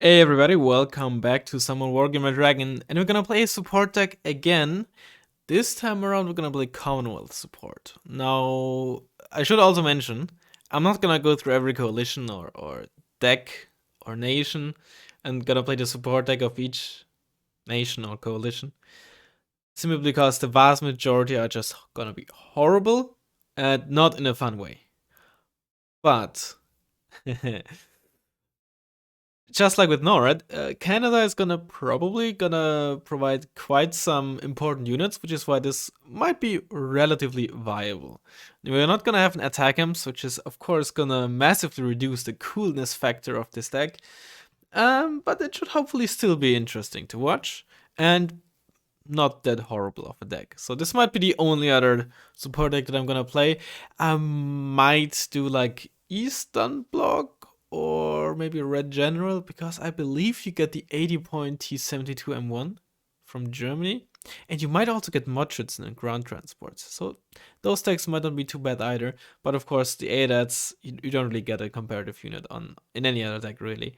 Hey everybody, welcome back to Summer Wargamer Dragon, and we're gonna play a support deck again. This time around we're gonna play Commonwealth support. Now, I should also mention, I'm not gonna go through every coalition or deck or nation, and gonna play the support deck of each nation or coalition. Simply because the vast majority are just gonna be horrible, and not in a fun way. But just like with NORAD, Canada is probably gonna provide quite some important units, which is why this might be relatively viable. We're not gonna have an attack imps, which is of course gonna massively reduce the coolness factor of this deck. But it should hopefully still be interesting to watch and not that horrible of a deck. So this might be the only other support deck that I'm gonna play. I might do like Eastern Bloc or maybe Red General, because I believe you get the 80-point T-72 M1 from Germany. And you might also get Modschützen and ground transports. So those decks might not be too bad either. But of course, the ADATs, you don't really get a comparative unit in any other deck, really.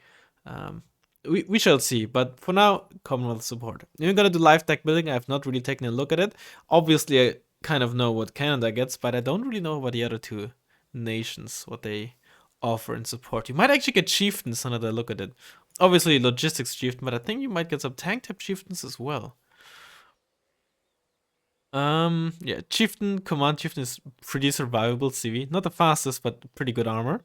We shall see, but for now, Commonwealth support. We're gonna do live deck building. I have not really taken a look at it. Obviously, I kind of know what Canada gets, but I don't really know about the other two nations, what they offer in support. You might actually get chieftains now that I look at it. Obviously, logistics chieftain, but I think you might get some tank type chieftains as well. Yeah, chieftain, command chieftain is pretty survivable CV. Not the fastest, but pretty good armor.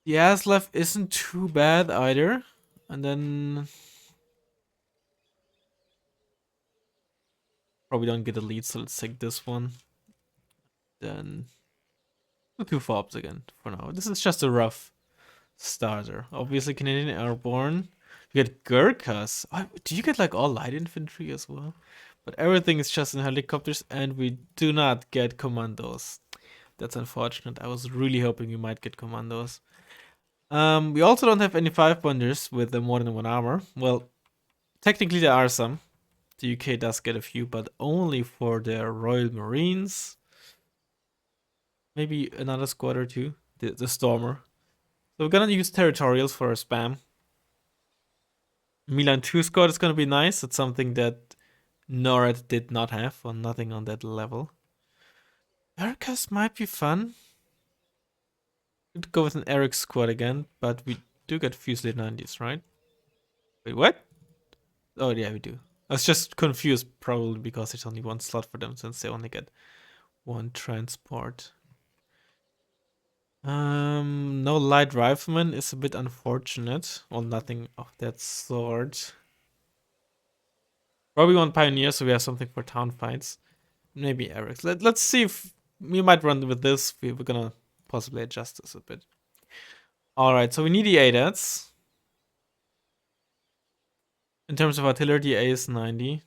The Aslev isn't too bad either. And then probably don't get a lead, so let's take this one. Then two fobs again for now. This is just a rough starter. Obviously, Canadian Airborne. You get Gurkhas. Oh, do you get like all light infantry as well? But everything is just in helicopters, and we do not get commandos. That's unfortunate. I was really hoping we might get commandos. We also don't have any 5-pointers with more than one armor. Well, technically there are some. The UK does get a few, but only for their Royal Marines. Maybe another squad or two. The Stormer. So we're gonna use territorials for our spam. Milan 2 squad is gonna be nice. It's something that NORAD did not have, or nothing on that level. Erica's might be fun. Could go with an Eric squad again, but we do get Fusilier 90s, right? Wait, what? Oh yeah, we do. I was just confused, probably because there's only one slot for them, since they only get one transport. No light rifleman is a bit unfortunate. Well, nothing of that sort. Probably one pioneer, so we have something for town fights. Maybe Eric's. Let's see if we might run with this. We're gonna possibly adjust this a bit. Alright, so we need the ADATs. In terms of artillery, the A is 90.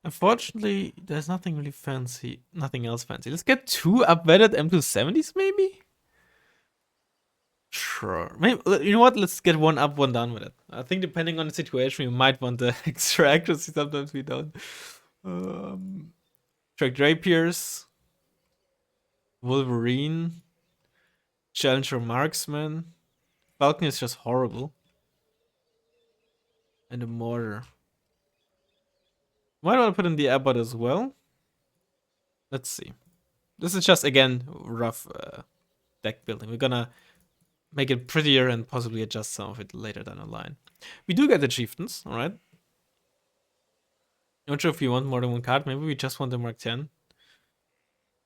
Unfortunately, there's nothing really fancy. Nothing else fancy. Let's get 2 upvetted M270s, maybe? Sure. Maybe, you know what? Let's get 1 up, 1 down with it. I think depending on the situation, we might want the extra accuracy. Sometimes we don't. Track Drapiers. Wolverine. Challenger Marksman. Falcon is just horrible. And a mortar. Might want to put in the abbot as well. Let's see. This is just, again, rough deck building. We're gonna make it prettier and possibly adjust some of it later down the line. We do get the chieftains, alright? Not sure if we want more than one card. Maybe we just want the Mark 10.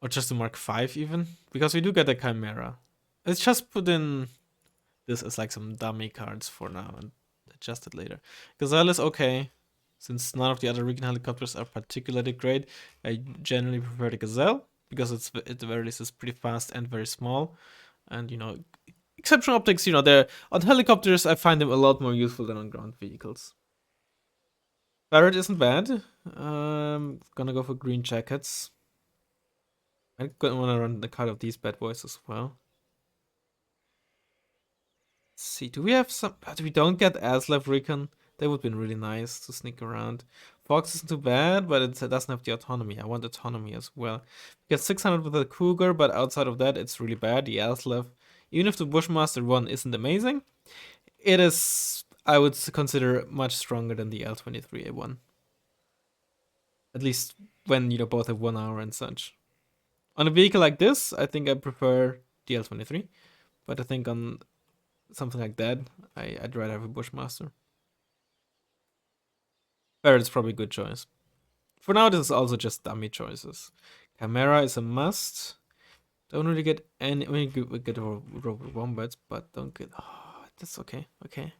Or just the Mark 5 even. Because we do get the Chimera. Let's just put in this as like some dummy cards for now and adjust it later. Gazelle is okay. Since none of the other Recon helicopters are particularly great, I generally prefer the Gazelle. Because it's at the very least is pretty fast and very small. And you know, exceptional optics, you know, they're on helicopters. I find them a lot more useful than on ground vehicles. Barrett isn't bad. Gonna go for green jackets. I'm gonna wanna run the card of these bad boys as well. Let's see, do we have some? We don't get Aslev Recon. That would have been really nice to sneak around. Fox isn't too bad, but it doesn't have the autonomy. I want autonomy as well. We get 600 with the Cougar, but outside of that, it's really bad. The Aslev, even if the Bushmaster one isn't amazing, it is, I would consider, much stronger than the L23A1. At least when, both have 1 hour and such. On a vehicle like this, I think I prefer the L23. But I think on something like that, I'd rather have a Bushmaster. Barrett is probably a good choice. For now, this is also just dummy choices. Chimera is a must. Don't really get any. We get Robo Wombats, but don't get. Oh, that's okay. Okay.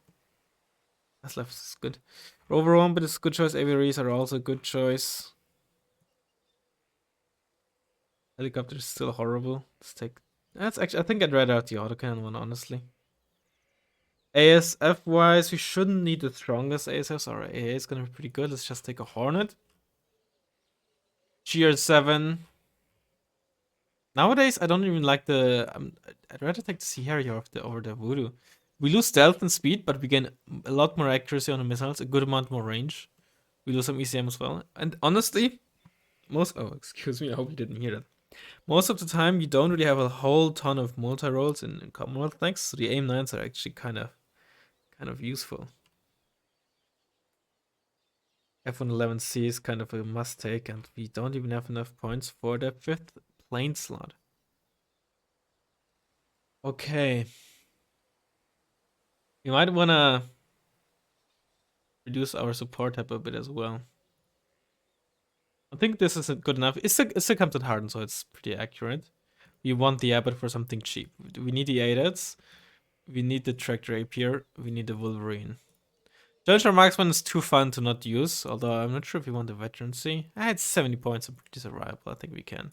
That's left is good. Rover Wombat is a good choice. Aviaries are also a good choice. Helicopter is still horrible. Let's take. That's actually. I think I'd rather have the autocannon one, honestly. ASF wise, we shouldn't need the strongest ASFs. Our AA is gonna be pretty good. Let's just take a Hornet. GR7. Nowadays, I don't even like the. I'd rather take the Sea Harrier over the Voodoo. We lose stealth and speed, but we gain a lot more accuracy on the missiles, a good amount more range. We lose some ECM as well. And honestly, excuse me, I hope you didn't hear that. Most of the time, you don't really have a whole ton of multi-rolls in Commonwealth tanks, so the AIM-9s are actually kind of useful. F111C is kind of a must-take, and we don't even have enough points for the 5th plane slot. Okay. We might want to reduce our support type a bit as well. I think this isn't good enough. It still comes at Harden, so it's pretty accurate. We want the Abbott for something cheap. We need the ADATs. We need the Tractor Rapier. We need the Wolverine. Challenger Marksman is too fun to not use, although I'm not sure if we want the Veterancy. It's 70 points, pretty survivable. I think we can.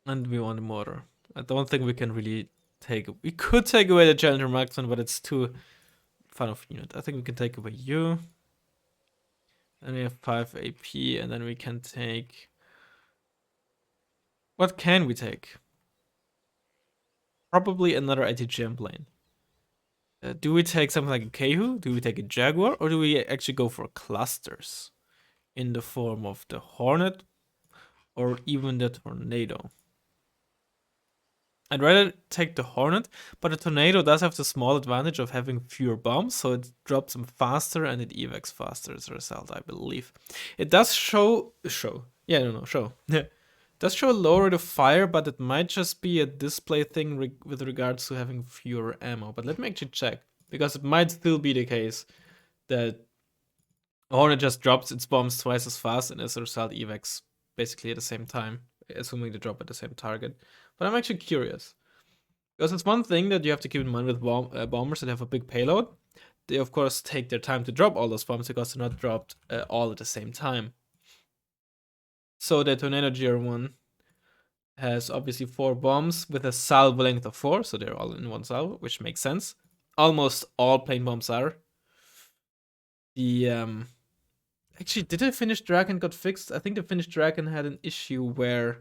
And we want a motor. I don't think we can really take. We could take away the Challenger Marksman, but it's too fun of unit. I think we can take away you. And we have 5 AP, and then we can take. What can we take? Probably another ATGM plane. Do we take something like a Kehu? Do we take a Jaguar? Or do we actually go for clusters? In the form of the Hornet or even the Tornado? I'd rather take the Hornet, but the Tornado does have the small advantage of having fewer bombs, so it drops them faster and it evacs faster as a result, I believe. It does show. It does show a lower rate of fire, but it might just be a display thing with regards to having fewer ammo. But let me actually check, because it might still be the case that Hornet just drops its bombs twice as fast and as a result evacs basically at the same time, assuming they drop at the same target. But I'm actually curious, because it's one thing that you have to keep in mind with bombers that have a big payload. They of course take their time to drop all those bombs because they're not dropped all at the same time. So the Tornado GR1 has obviously 4 bombs with a salvo length of 4, so they're all in one salvo, which makes sense. Almost all plane bombs are. The actually, did the Finnish Dragon got fixed? I think the Finnish Dragon had an issue where,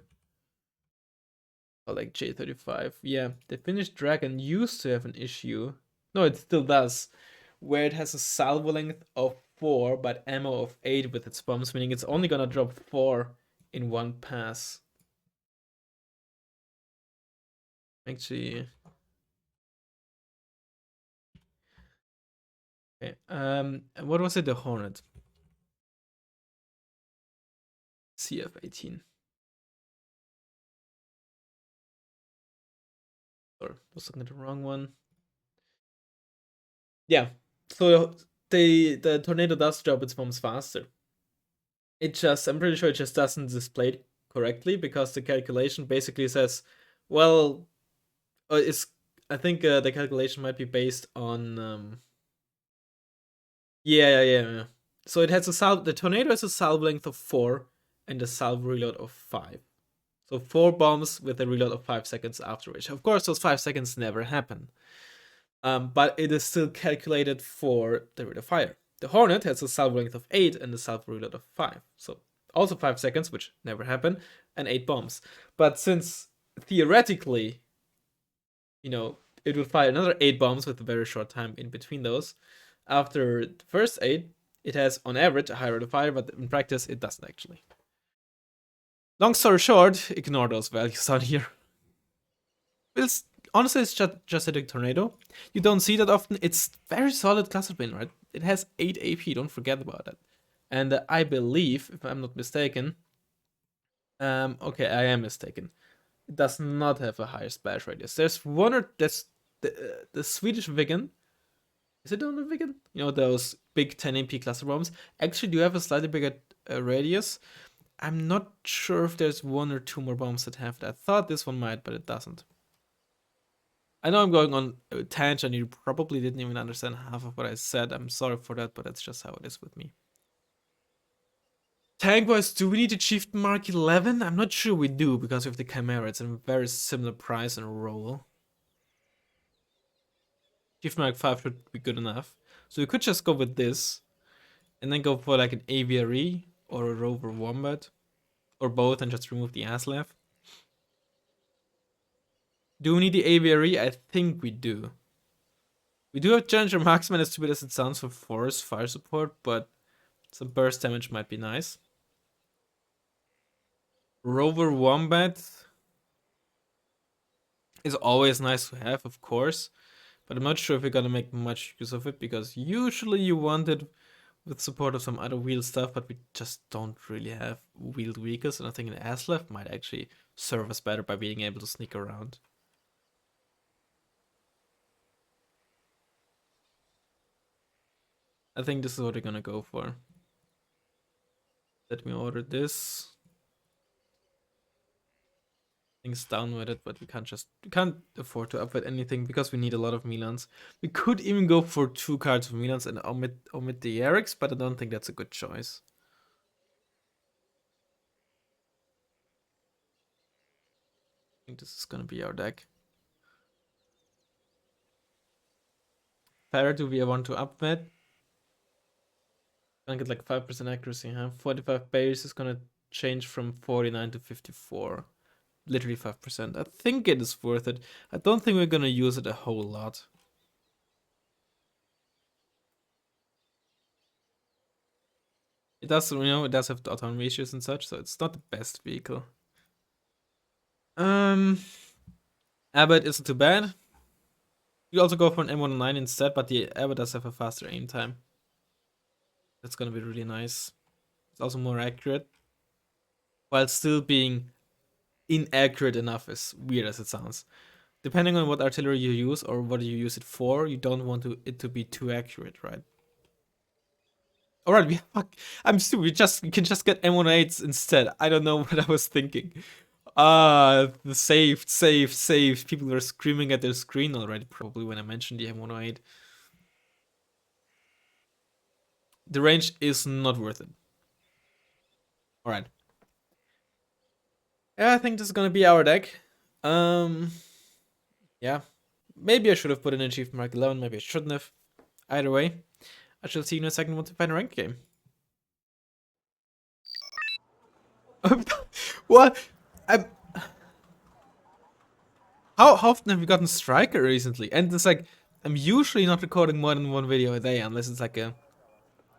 like J35, yeah, the Finnish Dragon used to have an issue. No, it still does, where it has a salvo length of 4 but ammo of 8 with its bombs, meaning it's only gonna drop 4 in one pass. Actually, okay. What was it? The Hornet. CF18. Sorry, was looking at the wrong one. Yeah. So the Tornado does drop its bombs faster. I'm pretty sure it just doesn't display it correctly, because the calculation basically says, well, I think the calculation might be based on yeah. So it has the Tornado has a salvo length of 4 and a salvo reload of 5. So 4 bombs with a reload of 5 seconds after which. Of course, those 5 seconds never happen. But it is still calculated for the rate of fire. The Hornet has a salvo length of 8 and a salvo reload of 5. So also 5 seconds, which never happen, and 8 bombs. But since theoretically, it will fire another 8 bombs with a very short time in between those, after the first 8, it has on average a higher rate of fire, but in practice it doesn't actually. Long story short, ignore those values out here. We'll honestly, it's just a tornado. You don't see that often. It's very solid cluster pin, right? It has 8 AP. Don't forget about that. And I believe, if I'm not mistaken, okay, I am mistaken. It does not have a higher splash radius. There's one or that's the Swedish Viggen. Is it on the Viggen? You know those big 10 AP cluster bombs. Actually, do have a slightly bigger radius. I'm not sure if there's one or two more bombs that have that. I thought this one might, but it doesn't. I know I'm going on a tangent. You probably didn't even understand half of what I said. I'm sorry for that, but that's just how it is with me. Tank wise, do we need Achievement Mark 11? I'm not sure we do because of the Chimera. It's a very similar price and role. Achievement Mark 5 should be good enough. So we could just go with this and then go for like an aviary or a rover wombat or both and just remove the Aslev. Do we need the aviary? I think we do. We do have Challenger Marksman, as stupid as it sounds, for force fire support, but some burst damage might be nice. Rover Wombat is always nice to have, of course, but I'm not sure if we're gonna make much use of it because usually you want it with support of some other wheel stuff, but we just don't really have wheeled vehicles, and I think an Aslev might actually serve us better by being able to sneak around. I think this is what we're gonna go for. Let me order this. Things down with it, but we can't afford to upgrade anything because we need a lot of Milans. We could even go for 2 cards of Milans and omit the Erics, but I don't think that's a good choice. I think this is gonna be our deck. Parrot, do we want to upvet? Gonna get like 5% accuracy, huh? 45 base is gonna change from 49 to 54. Literally 5%. I think it is worth it. I don't think we're gonna use it a whole lot. It does, it does have autonomy issues and such, so it's not the best vehicle. Abbott isn't too bad. You also go for an M109 instead, but the Abbott does have a faster aim time. That's gonna be really nice. It's also more accurate, while still being inaccurate enough, as weird as it sounds. Depending on what artillery you use or what you use it for, you don't want it to be too accurate, right? Alright, I'm stupid. We can just get M108s instead. I don't know what I was thinking. The saved. People were screaming at their screen already, probably when I mentioned the M108. The range is not worth it. Alright. Yeah, I think this is gonna be our deck. Yeah. Maybe I should have put in Achievement Mark 11, maybe I shouldn't have. Either way, I shall see you in a second once we find a ranked game. What? How often have you gotten Striker recently? And it's like, I'm usually not recording more than 1 video a day, unless it's like a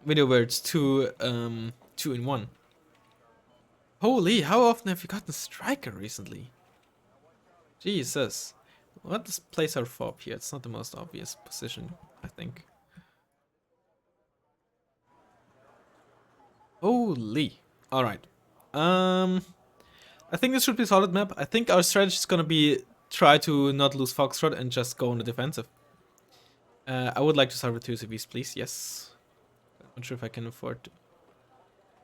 video where it's two in one. Holy, how often have you gotten Striker recently? Jesus. Let's place our fob here. It's not the most obvious position, I think. Holy. Alright. I think this should be a solid map. I think our strategy is gonna be try to not lose Foxtrot and just go on the defensive. I would like to start with 2 CVs, please. Yes. I'm not sure if I can afford to.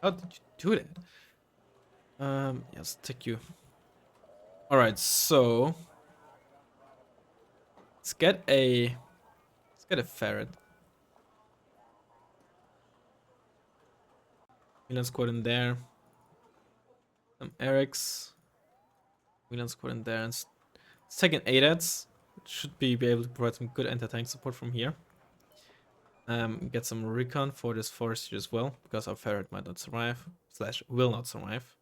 How did you do that? Yes, take you. Alright, so let's get a ferret. Milan squad in there. Some Erics. Milan squad in there. Let's take an ADATS. Should be able to provide some good anti-tank support from here. Get some recon for this forest here as well, because our ferret might not survive, / will not survive.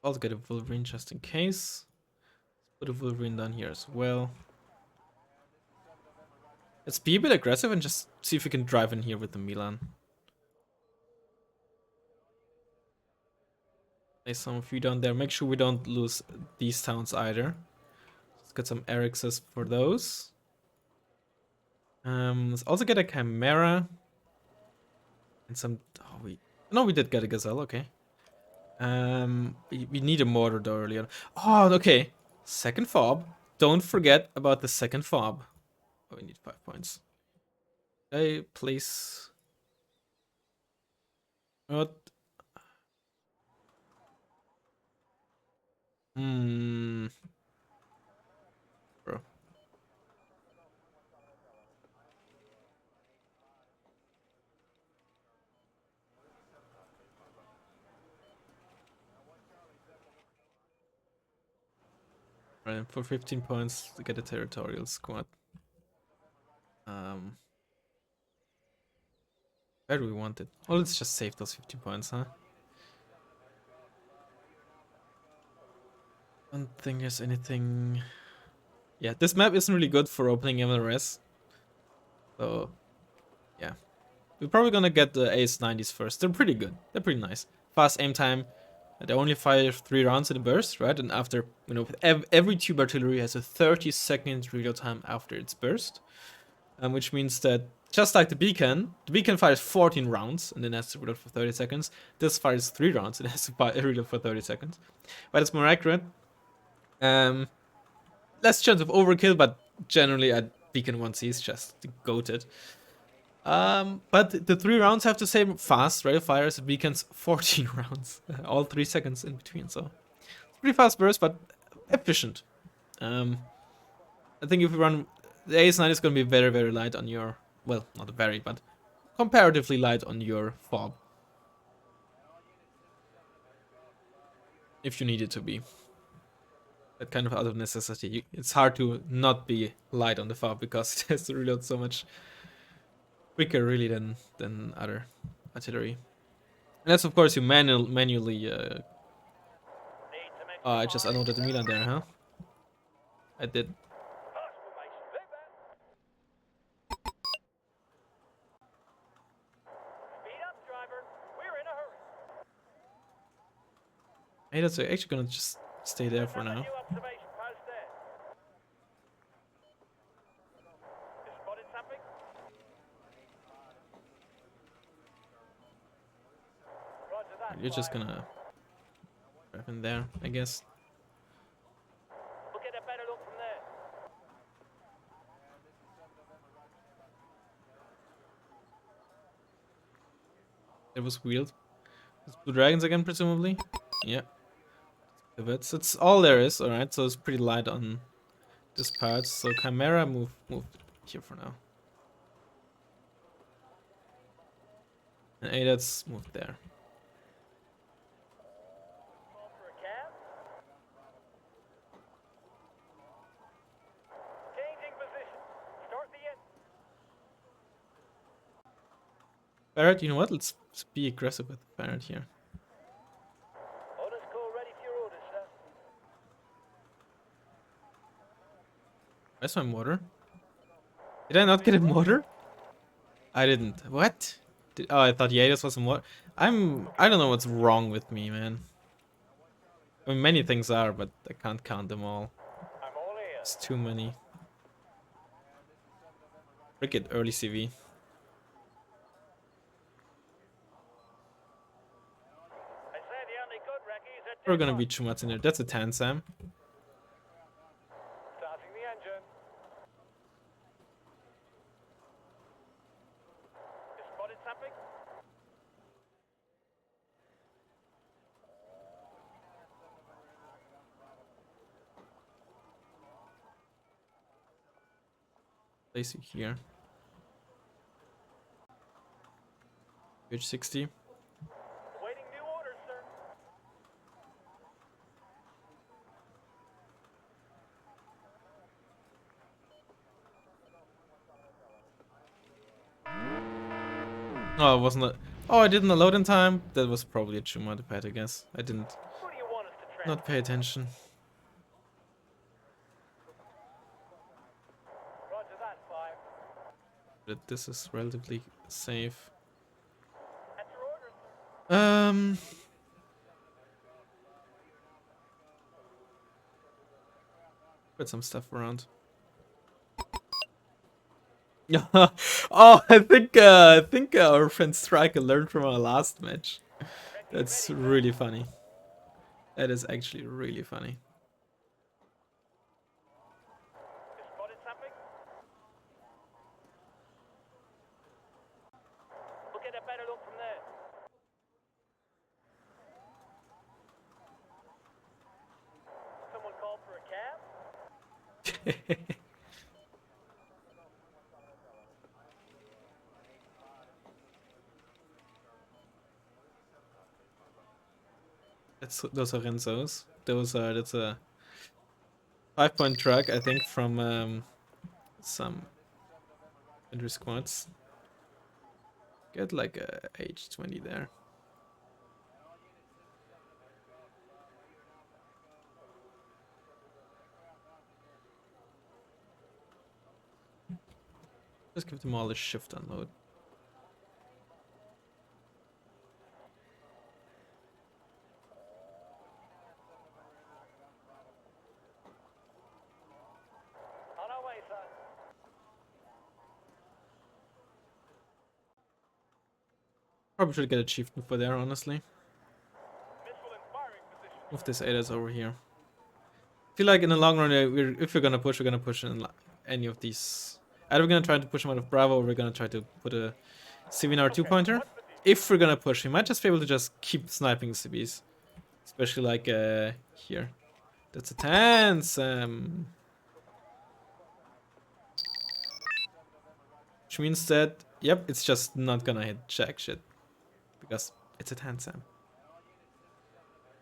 Also get a Wolverine just in case. Let's put a Wolverine down here as well. Let's be a bit aggressive and just see if we can drive in here with the Milan. Place some of you down there. Make sure we don't lose these towns either. Let's get some Erixes for those. Let's also get a Chimera. And some... Oh, we did get a Gazelle, okay. We need a mortar though earlier. Oh, okay. Second fob. Don't forget about the second fob. Oh, we need 5 points. Okay, place... What? Bro. Right, for 15 points to get a territorial squad. Where do we want it? Oh, let's just save those 15 points, huh? Don't think there's anything... Yeah, this map isn't really good for opening MLRS. So, yeah. We're probably gonna get the AS90s first. They're pretty good. They're pretty nice. Fast aim time. They only fire 3 rounds in a burst, right? And after, you know, every tube artillery has a 30-second reload time after its burst. Which means that, just like the beacon fires 14 rounds and then has to reload for 30 seconds. This fires 3 rounds and has to reload for 30 seconds. But it's more accurate. Less chance of overkill, but generally at beacon 1C is just goated. But the 3 rounds have the same fast rate of fire as the beacon's 14 rounds. All 3 seconds in between, so it's pretty fast burst, but efficient. I think if we run... The AS9 is going to be very, very light on your... Well, not very, but comparatively light on your fob. If you need it to be. That kind of out of necessity. It's hard to not be light on the fob because it has to reload so much quicker, really, than other artillery. And that's, of course, you manually... Oh, I just unloaded the Milan there, huh? I did. Hey, that's actually gonna just stay there for now. You're just gonna grab in there, I guess. It was wheeled. It's blue dragons again, presumably. Yeah. Pivots. It's all there is, alright, so it's pretty light on this part. So Chimera move here for now. And ADAT's moved there. Barrett, you know what? Let's be aggressive with Barrett here. Where's my mortar? Did I not get a mortar? I didn't. What? Oh, I thought Yadis was a mortar. I don't know what's wrong with me, man. I mean, many things are, but I can't count them all. It's too many. Cricket early CV. We're gonna be too much in there. That's a 10, Sam. Starting the engine. You spotted something? Place you here. Page 60. Waiting new orders, sir. Oh, it wasn't. Oh, I didn't load in time. That was probably a Chuma pad, I guess. I didn't Who do you want us to not pay attention. Roger that, 5. But this is relatively safe. That's your orders, sir. Put some stuff around. Oh, I think our friend Striker learned from our last match. That's really funny. That is actually really funny. You spotted something? We'll get a better look from there. Someone called for a cab? Those are Renzo's. That's a 5-point truck, I think, from some entry squads. Get like a H20 there. Just give them all a shift unload. On our way, son. Probably should get a chieftain for there, honestly. Missile in firing position. Move this ADAS over here. I feel like in the long run, if we're gonna push, we're gonna push in any of these. Either we're gonna try to push him out of Bravo, or we're gonna try to put a CVNR 2-pointer. If we're gonna push, we might just be able to just keep sniping CVs. Especially like here. That's a tense. Which means that, yep, it's just not gonna hit jack shit. Because it's a Tansam.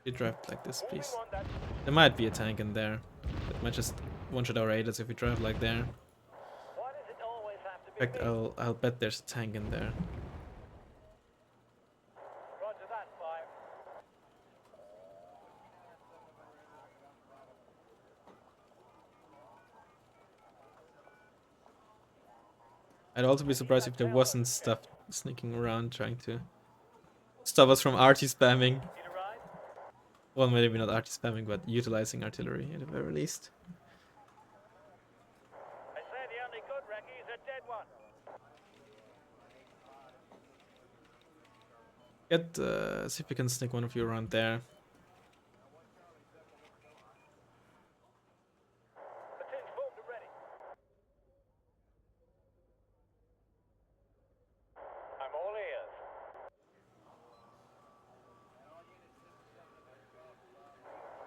You drive like this, please. Moving on that. There might be a tank in there. That might just one-shot our raiders if we drive like there. Why does it always have to be In fact, me? I'll bet there's a tank in there. Roger that, 5. I'd also be surprised if there wasn't stuff sneaking around trying to stop us from arty spamming. Need a ride? Well, maybe not arty spamming, but utilizing artillery at the very least. I say the only good recce is a dead one. See if we can sneak one of you around there. Platoon's formed and ready. I'm all ears.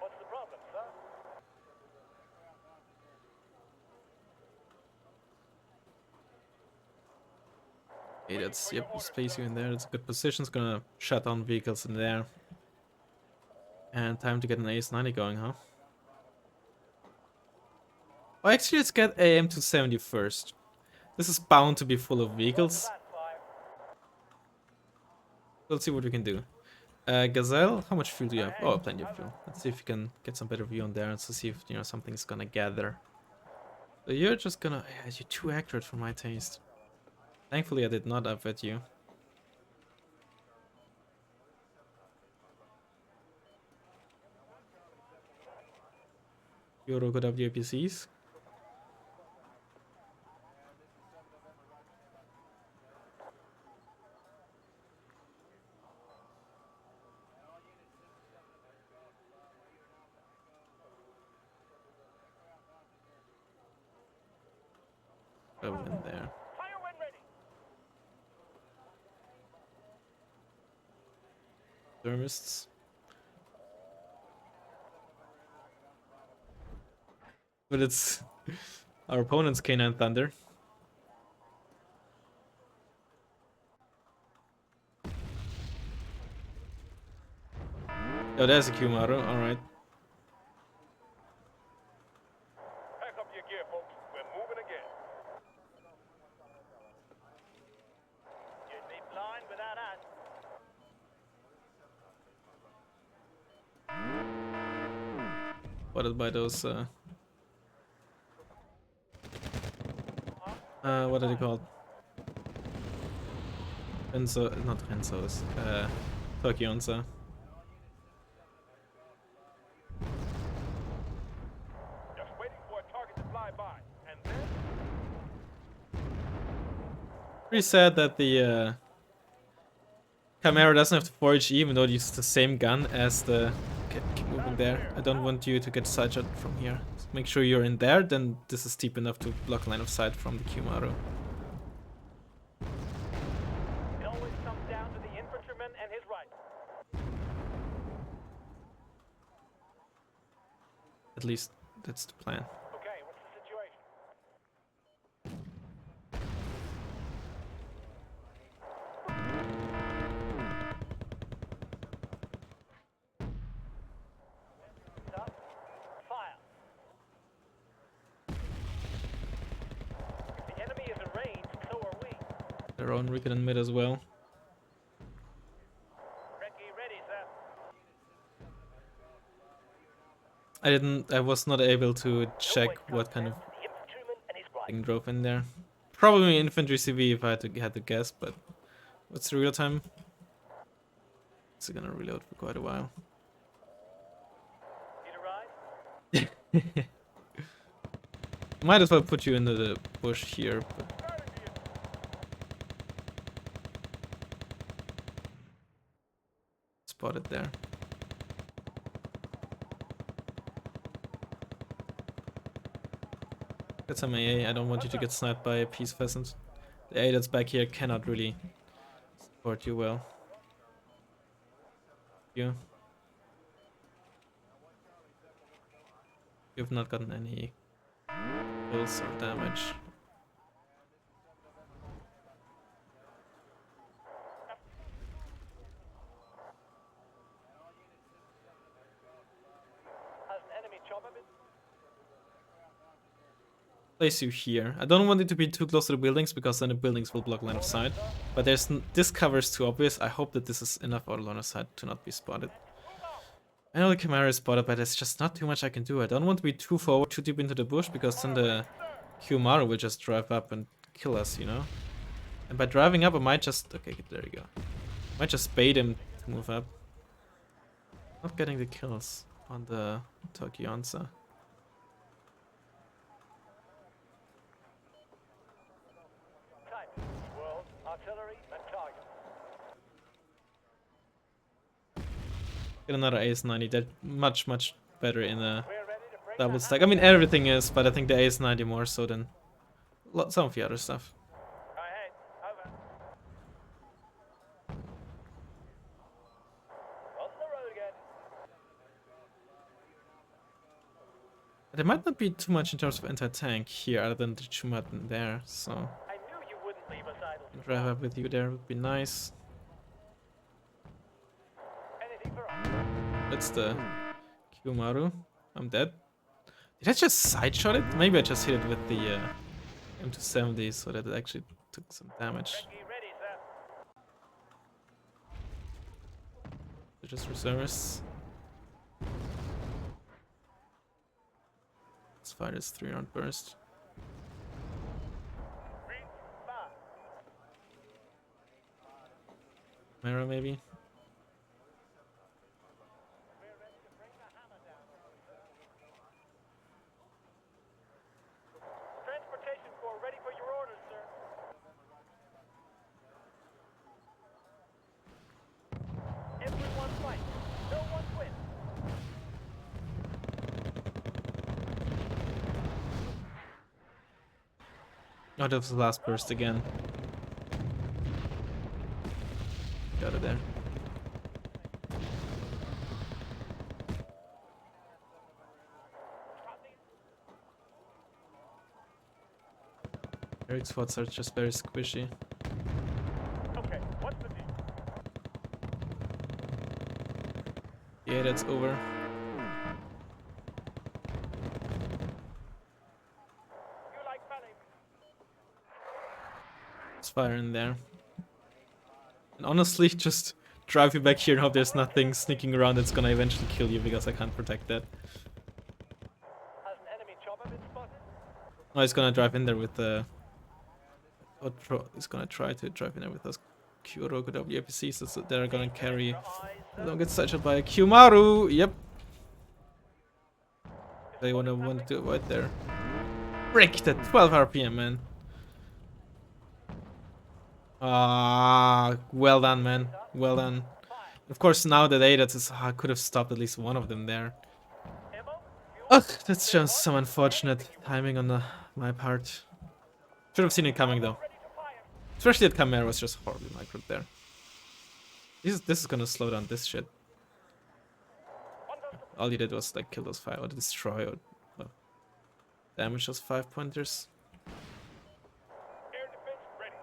What's the problem, sir? Okay, that's, yep, space you in there. It's a good position. It's gonna shut down vehicles in there. And time to get an AS90 going, huh? Oh, actually, let's get AM to 70 first. This is bound to be full of vehicles. That 5. Let's see what we can do. Gazelle, how much fuel do you have? Oh, plenty of fuel. Let's see if we can get some better view on there and to see if, you know, something's gonna gather. So you're just gonna... Yeah, you're too accurate for my taste. Thankfully, I did not outfit you. Euro good WAPCs. Over in there. Fire when ready. Thermists. But it's our opponent's Canine Thunder. Oh, there's a Kumaru, alright. Pack up your gear, folks. We're moving again. You'd be blind without us. Spotted by those, what are they called? Renzo, not Renzo's, Tokionsa. Just waiting for a Pretty sad that the Chimera doesn't have to forage even though it uses the same gun as the... Okay, keep moving there. I don't want you to get sideshot from here. So make sure you're in there, then this is deep enough to block line of sight from the Kimaru. It always comes down to the infantryman and his right. At least that's the plan. Okay, what's the situation? Stop. Fire. If the enemy is in range, so are we. Their own recon in mid as well. Recce ready, sir. I was not able to check Always comes what kind down of to the infantryman and his right. thing drove in there. Probably infantry CV if I had to guess, but what's the real time? It's gonna reload for quite a while. Need a ride? Might as well put you into the bush here, but spot it there. Get some AA. I don't want you to get sniped by a peace pheasant. The A that's back here cannot really support you well. You've not gotten any kills or damage. Has an enemy chopper been? Place you here. I don't want it to be too close to the buildings because then the buildings will block line of sight. But this cover is too obvious. I hope that this is enough out of line of sight to not be spotted. I know the Chimera is spotted, but there's just not too much I can do. I don't want to be too forward, too deep into the bush, because then the Kimaru will just drive up and kill us, you know? And by driving up, I might just... Okay, there you go. Might just bait him to move up. Not getting the kills on the Tokionsa. Type. World, artillery, and target. Get another AS-90. They're much, much better in a We're ready to bring double the stack. I mean, everything is, but I think the AS-90 more so than some of the other stuff. ahead. Over. On the road again. There might not be too much in terms of anti-tank here, other than the Chumatin there, so... I knew you wouldn't leave us idle. Drive up with you there would be nice. Anything for us. That's the Kimaru. I'm dead. Did I just sideshot it? Maybe I just hit it with the M270 so that it actually took some damage. Recce ready, sir. They're just reservists. Let's fire this 3-round burst. Green, fire. Mara maybe? We're ready to bring the hammer down. Transportation Corps ready for your orders, sir. Everyone fight. No one wins. Oh, that was the last burst again. Got it there. Eric spots are just very squishy. Okay, what's the deal? Yeah, that's over. You like funny? Let's fire in there. And honestly, just drive you back here and hope there's nothing sneaking around that's gonna eventually kill you because I can't protect that. Has an enemy chopper been spotted? No, he's gonna drive in there with the... he's gonna try to drive in there with those Kyoroku WAPCs so they're gonna carry... Your eyes, sir. Don't get sideshot by a Kimaru! Yep. They want to avoid there. Break that 12 RPM, man. Ah, well done, man. Well done. Of course, now that ADATS is, I could have stopped at least one of them there. Ugh, that's just some unfortunate timing on my part. Should have seen it coming though. Especially that Chimera was just horribly microed there. This is gonna slow down this shit. All you did was like kill those 5 or destroy or well, damage those 5-pointers. Air defense ready.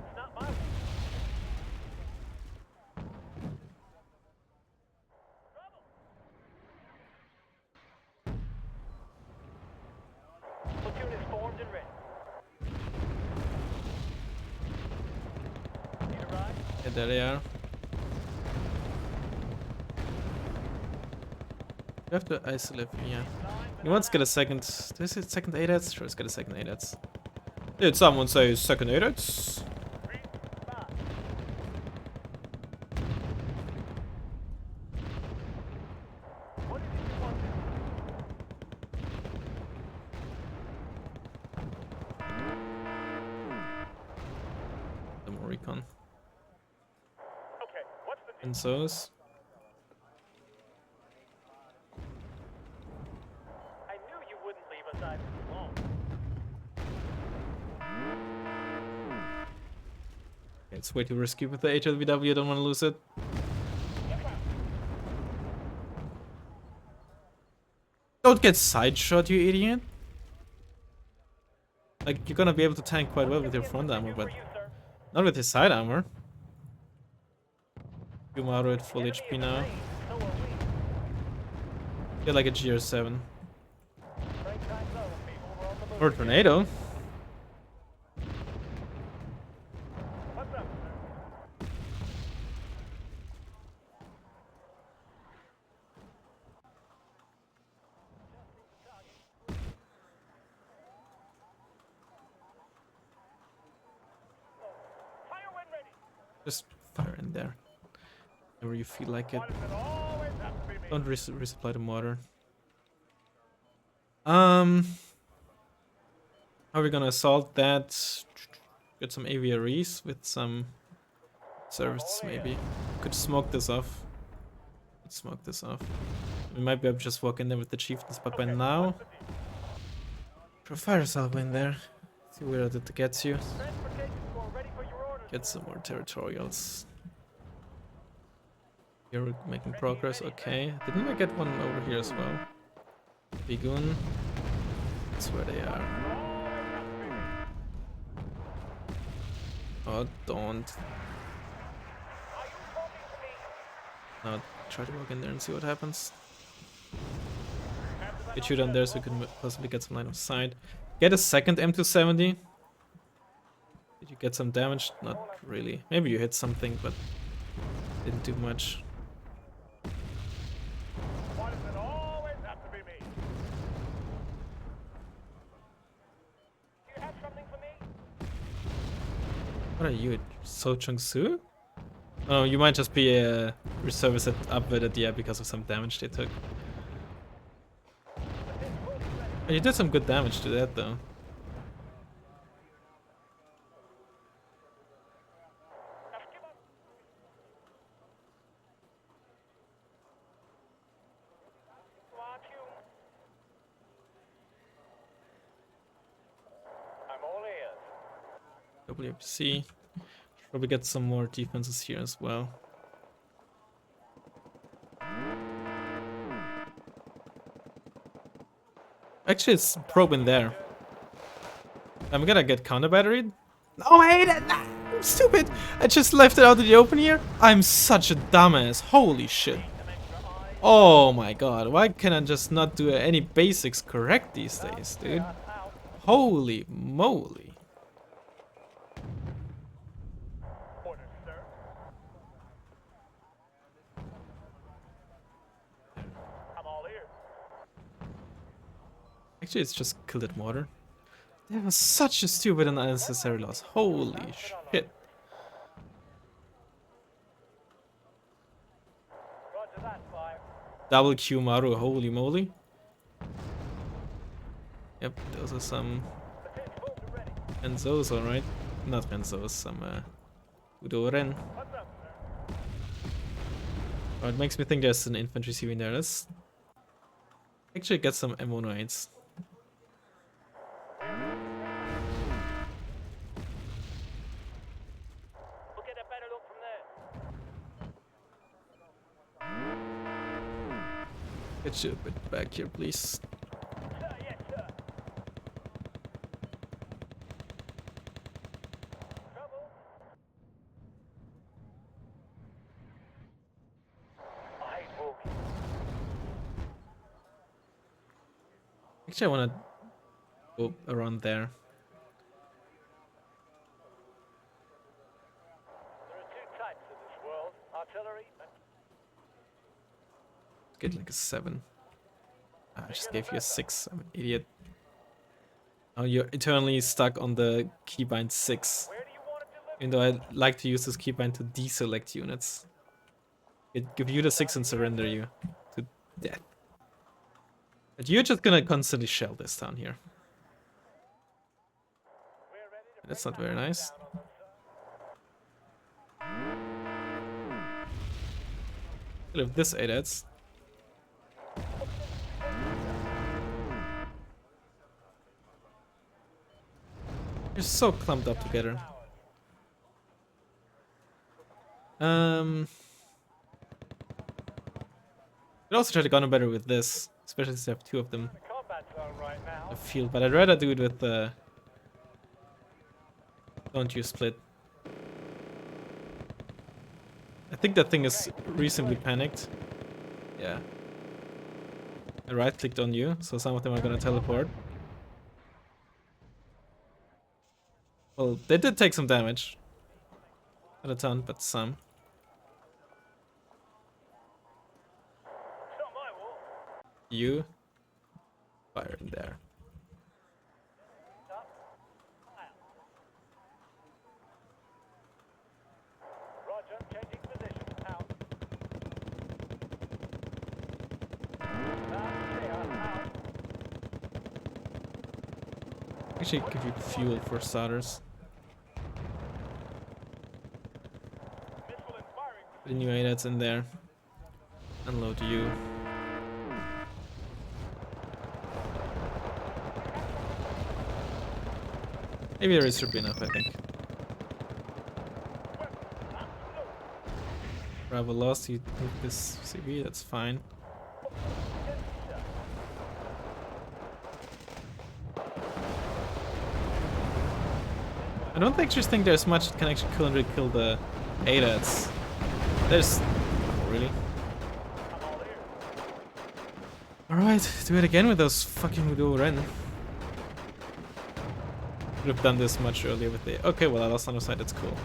It's not my way. Platoon is formed and ready. Need a ride? Yeah, there they are. You have to isolate, yeah. You want to get a second. This is second ADATS? Sure, let's get a second ADATS. Did someone say second ADATS? What is it you want to Some more recon. Okay, what's the deal? And so's. I knew you wouldn't leave us either alone. It's way too risky with the HLVW, I don't want to lose it. Don't get side shot, you idiot. Like, you're gonna be able to tank quite well with your front armor, but not with his side armor. Yumaro at full HP now. So are we. Get like a GR7. Break time low, people. We're on the move. Or a tornado. What's up, sir? Fire when ready. Just fire in there. Whenever you feel like it. Why does it always have to be me? Don't resupply the mortar. How are we gonna assault that? Get some aviaries with some service maybe. Could smoke this off. Let's smoke this off. We might be able to just walk in there with the chieftains, but by now, throw fire salvo in there. See where it gets you. Transportation score ready for your orders. Get some more territorials. You're making progress, okay. Didn't we get one over here as well? Bigun. That's where they are. Oh, don't. Now try to walk in there and see what happens. Get you down there so we can possibly get some line of sight. Get a second M270. Did you get some damage? Not really. Maybe you hit something, but didn't do much. Why does it always have to be me? Do you have something for me? What are you, So Chung-Soo? Oh, you might just be a reservist at upvoted, yeah, because of some damage they took. Oh, you did some good damage to that, though. I'm all ears. WFC. Probably get some more defenses here as well. Actually, it's probe in there. I'm gonna get counter batteried. Oh, I hate it! I'm stupid! I just left it out in the open here. I'm such a dumbass. Holy shit. Oh my god, why can I just not do any basics correct these days, dude? Holy moly. Orders, sir. I'm all ears. Actually, it's just killed at water. That was such a stupid and unnecessary loss. Holy shit. Roger that, 5. Double Q Maru, holy moly. Yep, those are some Renzos, alright. Not Renzos, some Udoren. Oh, it makes me think there's an infantry CV in there. Let's actually get some M108s. We'll get a better look from there. Get you a bit back here, please. Sir, yes, sir. Trouble? I hate walking. Actually, I want to go around there. There are two types in this world, artillery and... Get like a 7. Ah, I just gave you a 6. I'm an idiot. Oh, you're eternally stuck on the keybind 6. Where do you want to deliver? Even though I like to use this keybind to deselect units. Give you the 6 and surrender you to death. But you're just gonna constantly shell this down here. We're ready to That's not very nice. down on them, sir. Look at this ADATs. You're so clumped up together. Could also try to gun better with this, especially since I have 2 of them The combat zone right in now. the field. But I'd rather do it with the don't you split. I think that thing is reasonably panicked. Yeah. I right clicked on you, so some of them are gonna teleport. Well, they did take some damage. Not a ton, but some. It's not my war. You fire in there. Up. Fire. Roger, changing position. Out. Clear. Out. Actually, give you fuel for starters. Missile and firing. The new ADATs in there. Unload you. Maybe there should be enough, I think. Bravo lost, you take this CV, that's fine. I don't actually think there's much that can actually kill the ADATs. There's... Oh, really? Alright, do it again with those fucking Udo Ren. Could have done this much earlier with the... Okay, well I lost on the side, that's cool.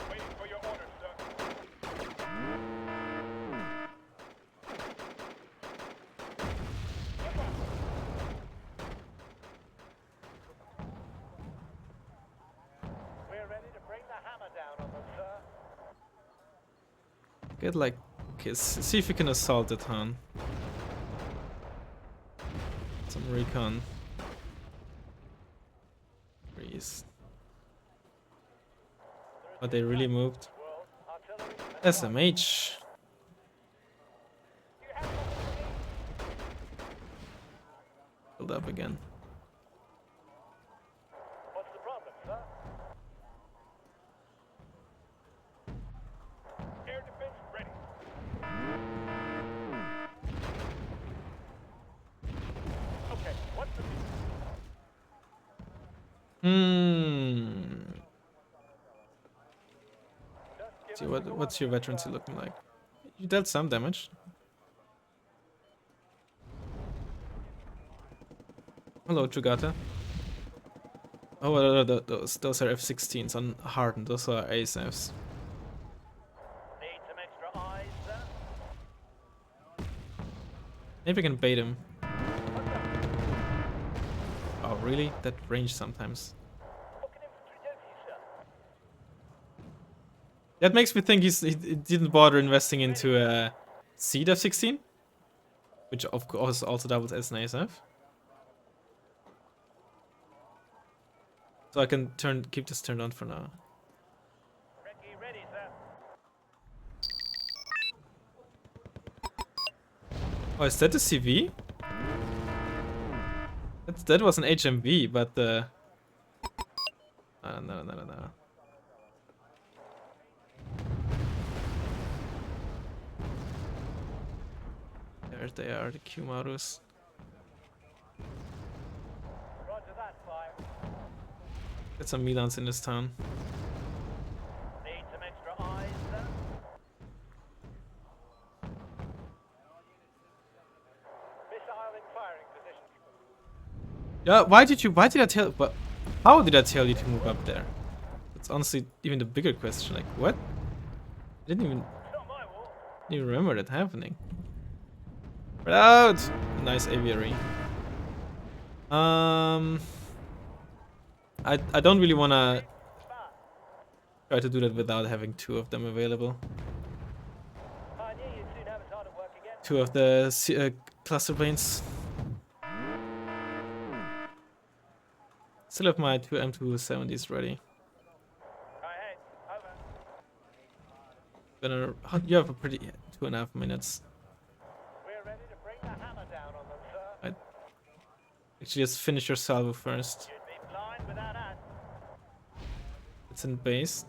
Waiting for your orders, sir. We're ready to bring the hammer down on them, sir. Get like... Okay, see if you can assault the town. Some recon. Freeze. But they really moved. World, artillery and... SMH. You have something for me? Build up again. What's the problem, sir? Air defense ready. Okay, what's the Just See give us what's your veterancy looking like? You dealt some damage. Hello, Chugata. Oh, those are F-16s on hardened. Those are ASFs. Need some extra eyes, sir. Maybe I can bait him. Oh, really? That range sometimes. What can infantry do for you, sir? That makes me think he didn't bother investing into a seed F-16, which of course also doubles as an ASF. So I can keep this turned on for now. Recce ready, sir. Oh, is that the CV? That was an HMV, but no. There they are, the Q-Marus. Roger that, fire. Get some Milans in this town. Need some extra eyes, sir. Missile in firing position. Yeah, why did I tell, but how did I tell you to move up there? That's honestly even the bigger question, like what? I didn't even It's not my war. remember that happening. Spread out! Nice aviary. I don't really wanna Spot. try to do that without having two of them available. I knew you'd soon have us hard at work again. Two of the cluster planes. Still have my two M270s ready. Ahead. Over. You have a pretty 2.5 minutes. We're ready to bring the hammer down on them, sir. I actually just finish your salvo first. You'd be blind without us. It's in base.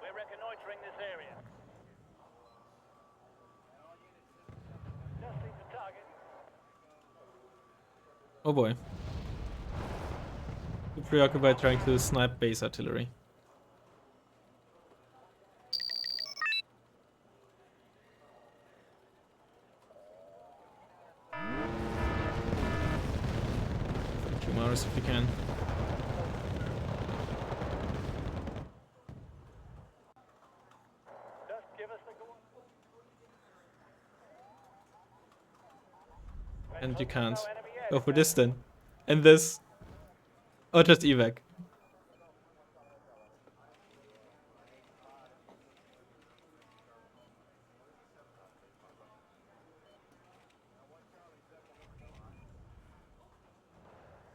We're reconnoitering this area. Just need the target. Oh boy. Too preoccupied trying to snipe base artillery. Thank you, Mars, if you can. Just give us the go. And you can't. Go for this then. And this. Or just evac.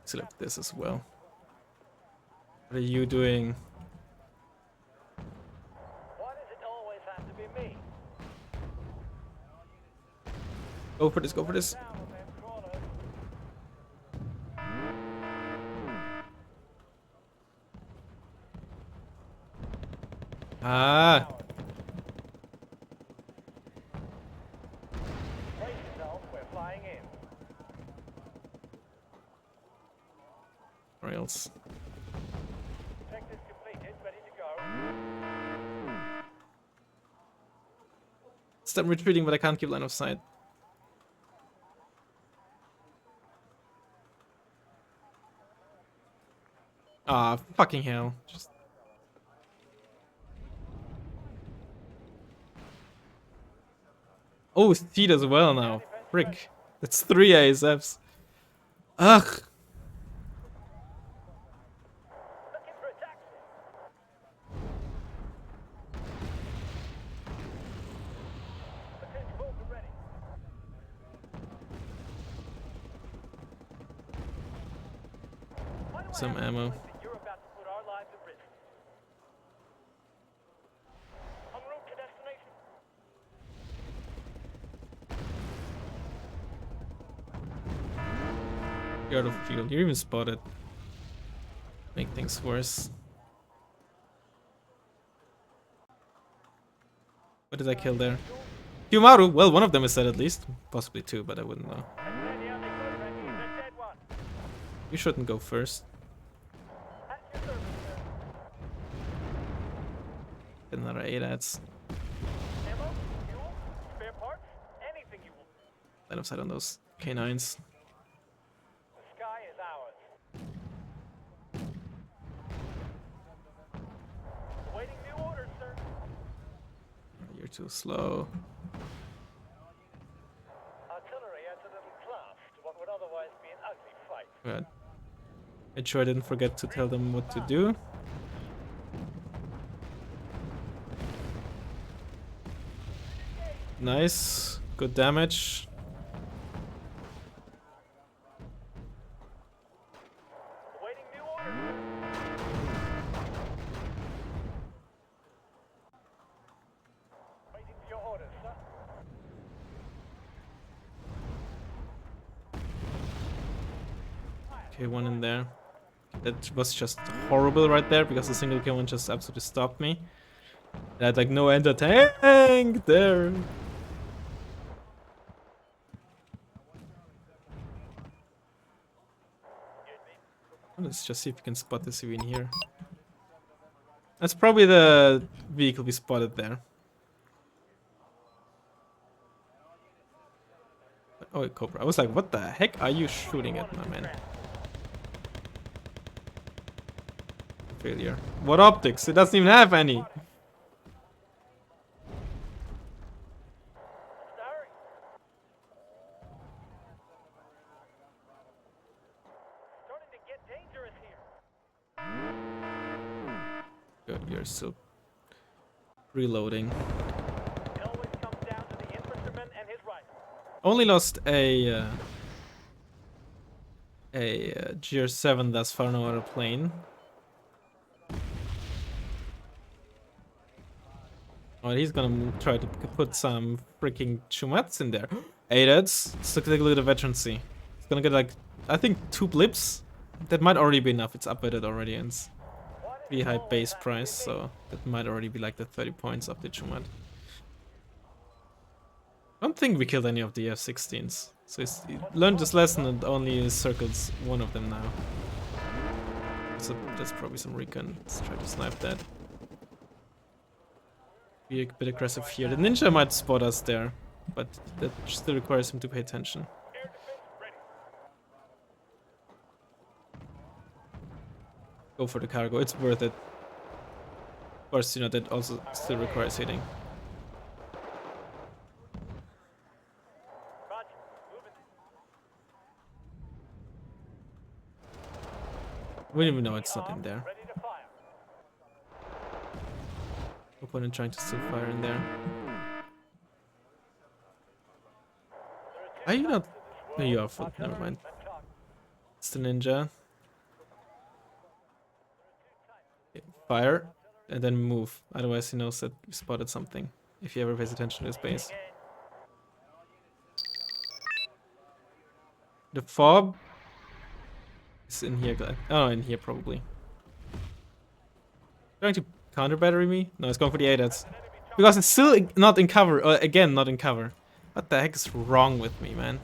Select this as well. What are you doing? Why does it always have to be me? Go for this, go for this. Down on them crawlers. Ah! Brace yourself, we're flying in. Rails. Objectives completed, ready to go. Stop retreating, but I can't keep line of sight. Ah, fucking hell. Just... Oh, seed as well now. Frick. That's 3 ASFs. Ugh. Looking for a taxi. Lieutenant Volker ready. Why do I Some have a ammo. feeling that you're about to put our lives at risk? En route to destination. You're out of field. You're even spotted. Make things worse. What did I kill there? Yumaru! Well, one of them is dead at least. Possibly two, but I wouldn't know. And where the only good ready is a dead one. You shouldn't go first. At your service, sir. Get another 8 ads. Ammo, fuel, spare parts, anything you want. Line of sight on those K9s. The sky is ours. Awaiting new orders, sir. You're too slow. Artillery adds a little class to what would otherwise be an ugly fight. Good. Made sure I didn't forget to tell them what to do. Nice. Good damage. Awaiting new orders. Waiting for your orders, sir. Okay, one in there. That was just horrible right there because the single kill one just absolutely stopped me. I had like no enter tank there. Let's just see if we can spot this in here. That's probably the vehicle we spotted there. Oh, Cobra. I was like, what the heck are you shooting at, my man? Failure. What optics? It doesn't even have any. Hurry. Starting to get dangerous here. Good, you're still reloading. It always comes down to the infantryman and his rifle. Only lost a GR7 thus far, no other plane. Oh, he's gonna try to put some freaking chumats in there. Hey, that's let's take a look at the veterancy. It's gonna get like, I think 2 blips. That might already be enough. It's updated already and it's pretty high base price, so that might already be like the 30 points of the chumat. I don't think we killed any of the F-16s. So he learned this lesson and only circles one of them now. So that's probably some recon. Let's try to snipe that. Be a bit aggressive here. The ninja might spot us there, but that still requires him to pay attention. Air defense ready. Go for the cargo, it's worth it. Of course, you know, that also still requires hitting. Roger. Moving. We don't even know it's not in there. Ready to fire. Opponent trying to still fire in there. Are you not? No, you are full. Never mind. It's the ninja. Okay, fire, and then move. Otherwise, he knows that we spotted something. If he ever pays attention to his base. The fob is in here. Oh, in here probably. Trying to counter battery me? No, it's going for the ADATs. Because it's still not in cover. Again, not in cover. What the heck is wrong with me, man?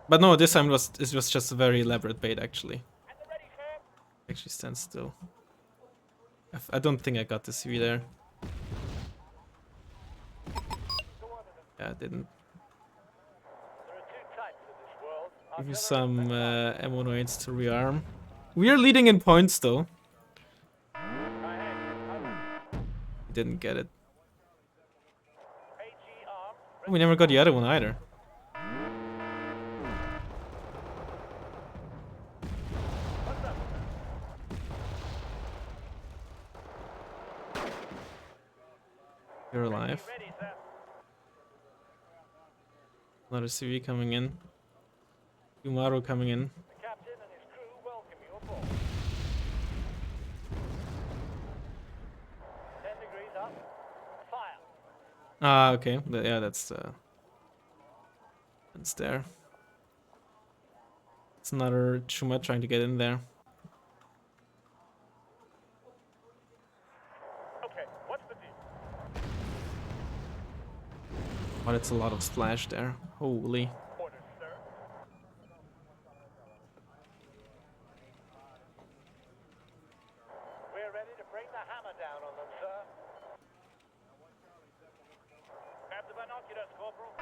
But no, this time it was just a very elaborate bait, actually. Actually, stand still. I don't think I got the CV there. Yeah, I didn't. Give you some M108s to rearm. We are leading in points, though. Didn't get it. We never got the other one either. You're alive. Another CV coming in. Umaru coming in. The captain and his crew welcome you aboard. 10 degrees up. Fire. Ah, okay. Yeah, that's there. It's another Chuma trying to get in there. Okay, what's the deal? But it's a lot of splash there. Holy. Orders, sir. We're ready to bring the hammer down on them, sir. Grab the binoculars, Corporal.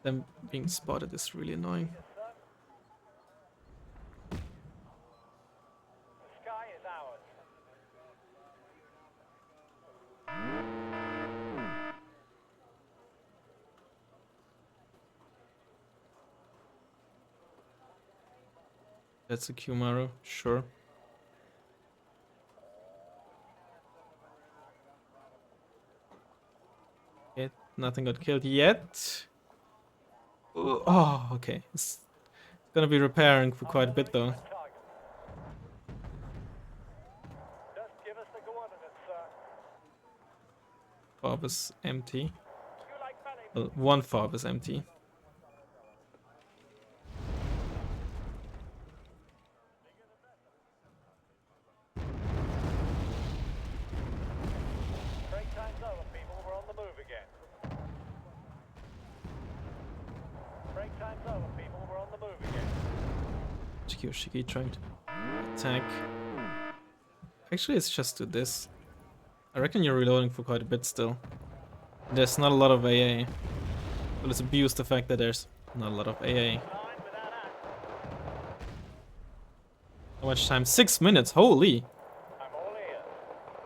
Them being spotted is really annoying. The sky is ours. That's a Kumaru, sure. Okay, nothing got killed yet. Ooh, oh, okay. It's gonna be repairing for quite a bit though. Target. Just give us the coordinates, sir. Fob is empty. You like ballet? Well, one fob is empty. Break time's over, people. We're on the move again. Break time's over, people. We're on the move again. Shiki trying to attack. Actually, let's just do this. I reckon you're reloading for quite a bit still. There's not a lot of AA. But let's abuse the fact that there's not a lot of AA. Line without us. How much time? 6 minutes, holy! I'm all ears.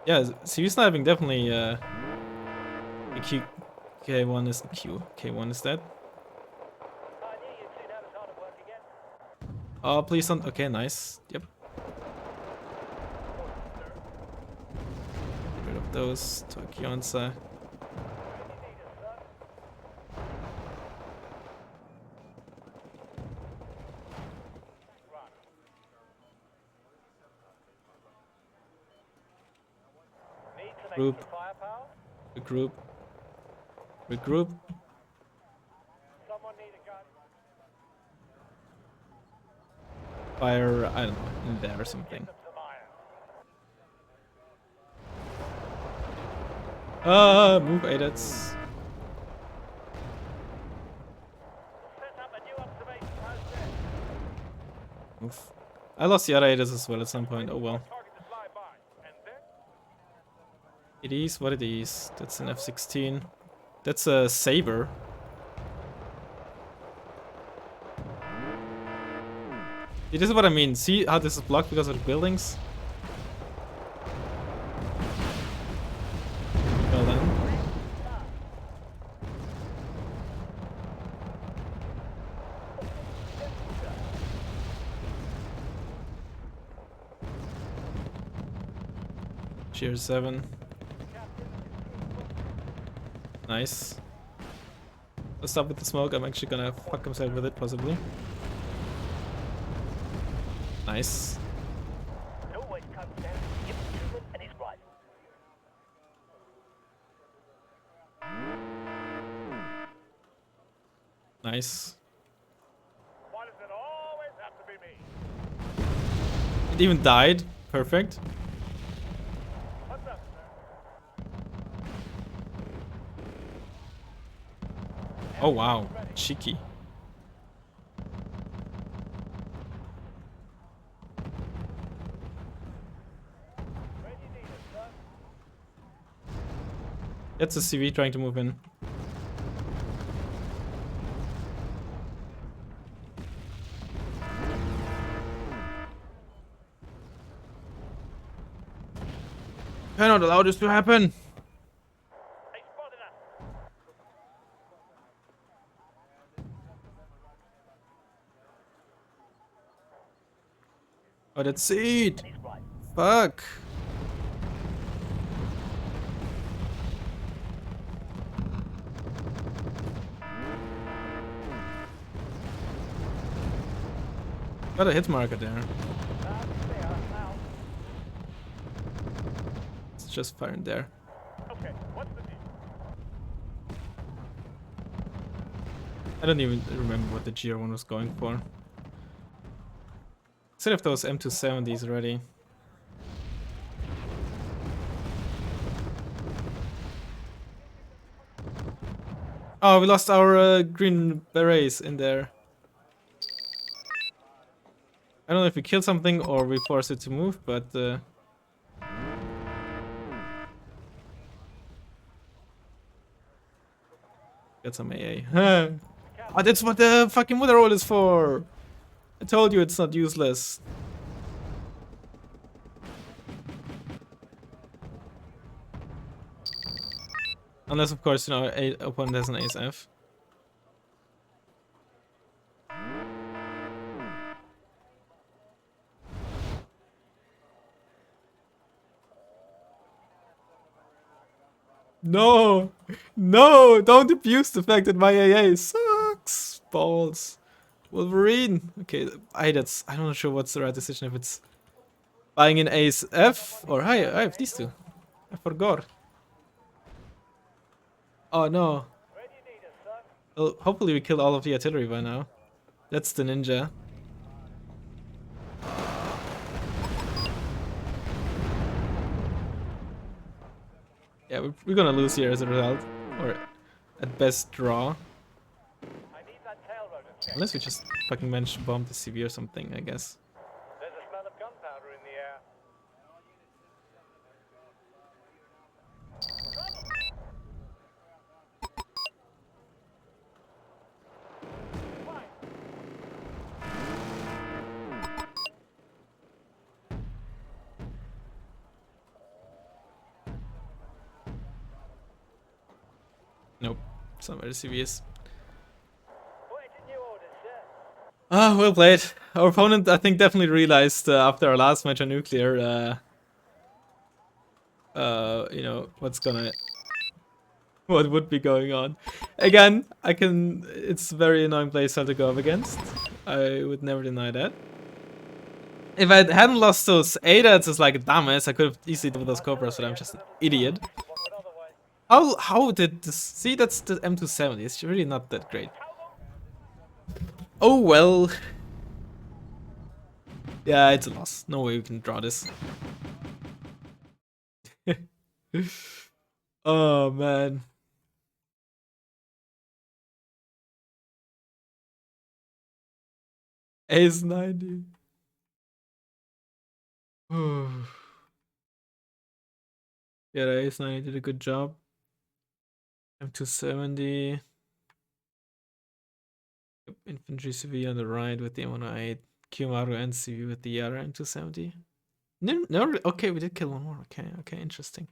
Yeah, CV sniping definitely the Q K1 is the Q. K1 is that. I knew you'd seen how it's hard to work again. Oh, please don't. Okay, nice. Yep. Get rid of those. Tokionsa. When you need us, sir. Run. Need some Group. extra firepower? Regroup. Regroup. Someone need a gun? Fire, I don't know, in there or something. Give them some iron. Move 8. That's. Set up a new observation post there. Move. I lost the other 8 as well at some point. Oh well. Target to fly by. And then? It is what it is. That's an F-16. That's a Saber. See, this is what I mean. See how this is blocked because of the buildings? Well then. Cheer 7. Nice. Let's stop with the smoke. I'm actually gonna fuck himself with it, possibly. Nice. It always comes down to Skip Truman and his rifle. Nice. Why does it always have to be me? It even died. Perfect. What's up, sir? Oh wow. Cheeky. Where do you need us, sir? That's a CV trying to move in. Cannot allow this to happen. They spotted us. Oh, that's it. And his rifle. Fuck. Got a hit marker there. There, now. It's just firing there. Okay, what's the deal? I don't even remember what the GR1 was going for. Instead of those M270s already. Oh, we lost our green berets in there. I don't know if we killed something or we forced it to move, but get some AA. Oh, that's what the fucking mother roll is for. I told you it's not useless. Unless, of course, you know, a opponent has an ace F. No! No! Don't abuse the fact that my AA sucks! Balls. Wolverine! Okay, I'm not sure what's the right decision, if it's buying an ace F or hi, I have these two. I forgot. Oh no. Where do you need us, son? Well, hopefully we kill all of the artillery by now. That's the ninja. Yeah, we're gonna lose here as a result. Or at best draw. I need that tail rotor check. Unless we just fucking manage to bomb the CV or something, I guess. There's a smell of gunpowder in the air. Nope. Somewhere the CV is. Waiting new orders, sir. Ah, well played. Our opponent, I think, definitely realized after our last match on nuclear, you know, what would be going on. Again, it's a very annoying playstyle to go up against. I would never deny that. If I hadn't lost those ADATs as like a dumbass, I could have easily done those Cobras, but I'm just an idiot. What would otherwise... How did this... See, that's the M270. It's really not that great. Oh, well. Yeah, it's a loss. No way we can draw this. Oh, man. Ace 90. Yeah, the Ace 90 did a good job. M270. Infantry CV on the right with the M108. Kiyomaru and CV with the other M270. No, okay, we did kill one more. Okay, interesting.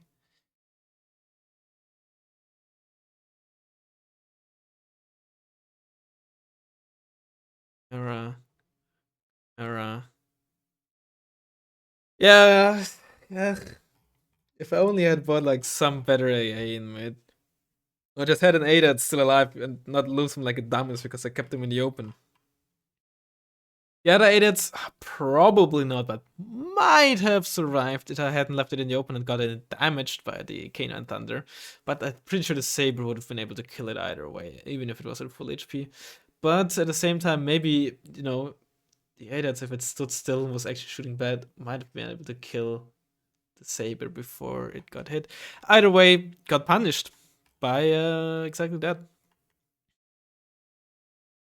Era. Yeah. If I only had bought like some better AA in mid. Or just had an A that's still alive and not lose him like a dumbass because I kept him in the open. Yeah, the A that's probably not, but might have survived if I hadn't left it in the open and got it damaged by the K9 Thunder. But I'm pretty sure the Saber would have been able to kill it either way, even if it was at full HP. But at the same time, maybe, you know, the ADATS, if it stood still and was actually shooting bad, might have been able to kill the Saber before it got hit. Either way, got punished by exactly that.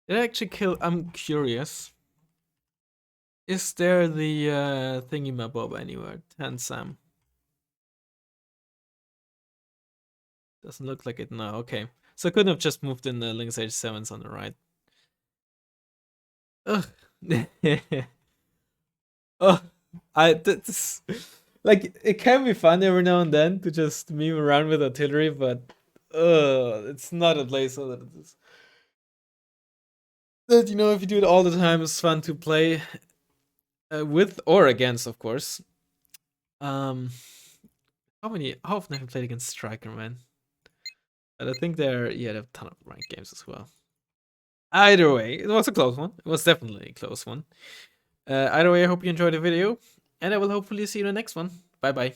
Did I actually kill? I'm curious. Is there the thingy-mabob anywhere? Tansam. Doesn't look like it now. Okay. So I couldn't have just moved in the Lynx H7s on the right. Ugh. Oh, this, like, it can be fun every now and then to just meme around with artillery, but it's not a playstyle that it is. That, you know, if you do it all the time, it's fun to play with or against, of course. How often have I played against Striker, man? But I think they have a ton of ranked games as well. Either way, it was a close one. It was definitely a close one. Either way, I hope you enjoyed the video, and I will hopefully see you in the next one. Bye bye.